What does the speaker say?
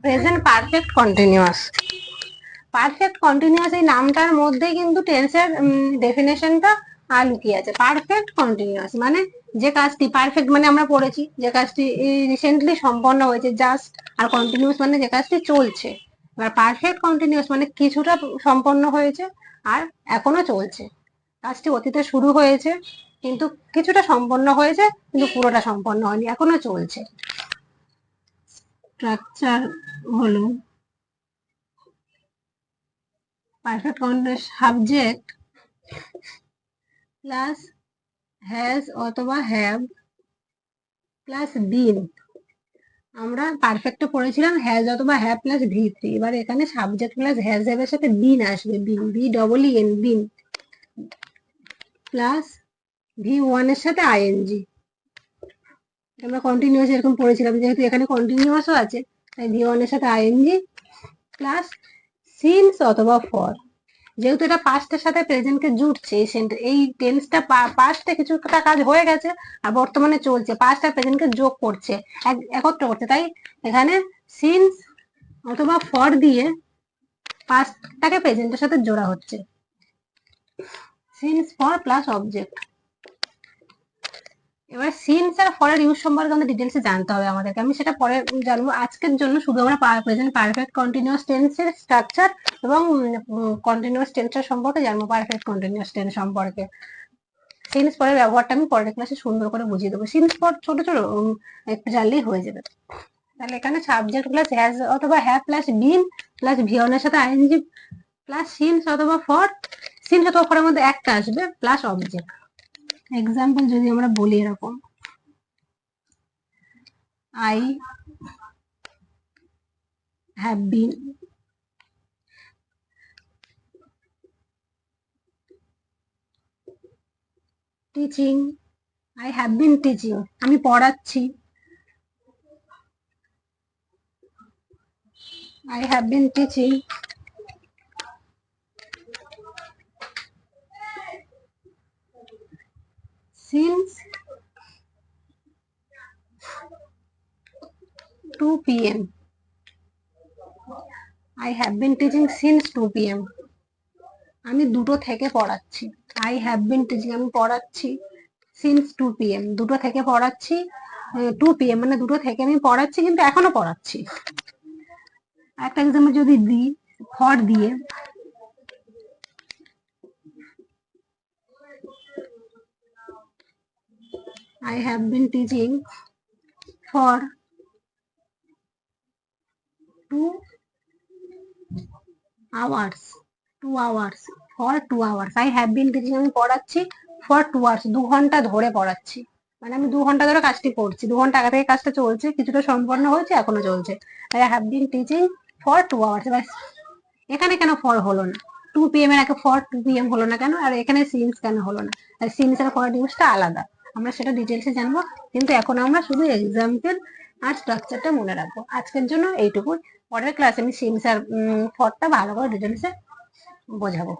Present perfect continuous. Perfect continuous এই নামটার মধ্যেই কিন্তু টেন্সের ডেফিনেশনটা লুকিয়ে আছে। পারফেক্ট কন্টিনিউয়াস মানে যে কাজটি, পারফেক্ট মানে আমরা পড়েছি যে কাজটি রিসেন্টলি সম্পন্ন হয়েছে জাস্ট, আর কন্টিনিউয়াস মানে যে কাজটি চলছে। এবার পারফেক্ট কন্টিনিউয়াস মানে কিছুটা সম্পন্ন হয়েছে আর এখনো চলছে। কাজটি অতীতে শুরু হয়েছে কিন্তু কিছুটা সম্পন্ন হয়েছে কিন্তু পুরোটা সম্পন্ন হয়নি, এখনো চলছে। স্ট্রাকচার হলো perfect continuous subject plus has অথবা হ্যাভ প্লাস বিন। আমরা পারফেক্টে পড়েছিলাম হ্যাজ অথবা হ্যাভ প্লাস ভি3, এবার এখানে সাবজেক্ট প্লাস হ্যাজ হ্যাভ সাথে বিন আসবে, been B double N been plus ভি1 এর সাথে আইএনজি। আমরা কন্টিনিউয়াস এরকম পড়েছিলাম, যেহেতু এখানে কন্টিনিউয়াসও আছে তাই ভি1 এর সাথে আইএনজি প্লাস সিন্স অথবা ফর। যেহেতু এটা পাস্টের সাথে প্রেজেন্টকে জুড়ছে, এই টেন্সটা পাস্টে কিছুটা কাজ হয়ে গেছে আর বর্তমানে চলছে, পাস্ট আর প্রেজেন্টকে যোগ করছে, একত্র করছে, তাই এখানে সিন্স অথবা ফর দিয়ে পাস্টটাকে প্রেজেন্টের সাথে জোড়া হচ্ছে। Since for plus object. এবার সিন্স আর ফরের ইউজ সম্পর্কে আমাদের ডিটেলসে জানতে হবে আমাদেরকে, আমি সেটা পরে জানবো। আজকের জন্য শুধু আমরা প্রেজেন্ট পারফেক্ট কন্টিনিউয়াস টেন্সের স্ট্রাকচার এবং কন্টিনিউয়াস টেন্সের সম্পর্কে জানবো, পারফেক্ট কন্টিনিউয়াস টেন্স সম্পর্কে। সিন্স পরের ব্যবহারটা আমি পরের ক্লাসে সুন্দর করে বুঝিয়ে দেবো। সিন্স পর ছোট ছোট একটু জানলেই হয়ে যাবে। তাহলে এখানে সাবজেক্ট প্লাস হ্যাজ অথবা হ্যাভ প্লাস বিন প্লাস ভি1 এর সাথে আইএনজি প্লাস সিন্স অথবা ফর, সিন্স অথবা ফরের মধ্যে একটা আসবে প্লাস অবজেক্ট। এক্সাম্পল যদি আমরা বলি এরকম, I have been teaching, I have been teaching আমি পড়াচ্ছি, I have been teaching since 2 p.m. I have been teaching since 2 p.m. আমি দুটো থেকে পড়াচ্ছি। I have been teaching আমি পড়াচ্ছি since 2 p.m. দুটো থেকে পড়াচ্ছি, 2 p.m. মানে দুটো থেকে আমি পড়াচ্ছি কিন্তু এখনো পড়াচ্ছি। একটা এক্সাম্পল যদি দিই ফর দিয়ে, I have been teaching for 2 hours, 2 hours, for 2 hours. I have been teaching আমি পড়াচ্ছি for 2 hours, 2 ঘন্টা ধরে পড়াচ্ছি, মানে আমি 2 ঘন্টা ধরে কাজটি করছি, 2 ঘন্টা আগে থেকে কাজটা চলছে, কিছুটা সম্পন্ন হয়েছে এখনো চলছে, তাই I have been teaching for 2 hours. এবার এখানে কেন ফর হলো না, 2 p.m. এর আগে ফর 2 p.m. হলো না কেন, আর এখানে সিন্স কেন হলো না? আর সিন্স আর ফর ইউজটা আলাদা, আমরা সেটা ডিটেলসে জানবো, কিন্তু এখন আমরা শুধু এক্সাম্পল আর স্ট্রাকচারটা মনে রাখবো। আজকের জন্য এইটুকুই, পরের ক্লাসে আমি সিন্স আর ফরটা ভালো করে ডিটেলসে বোঝাবো।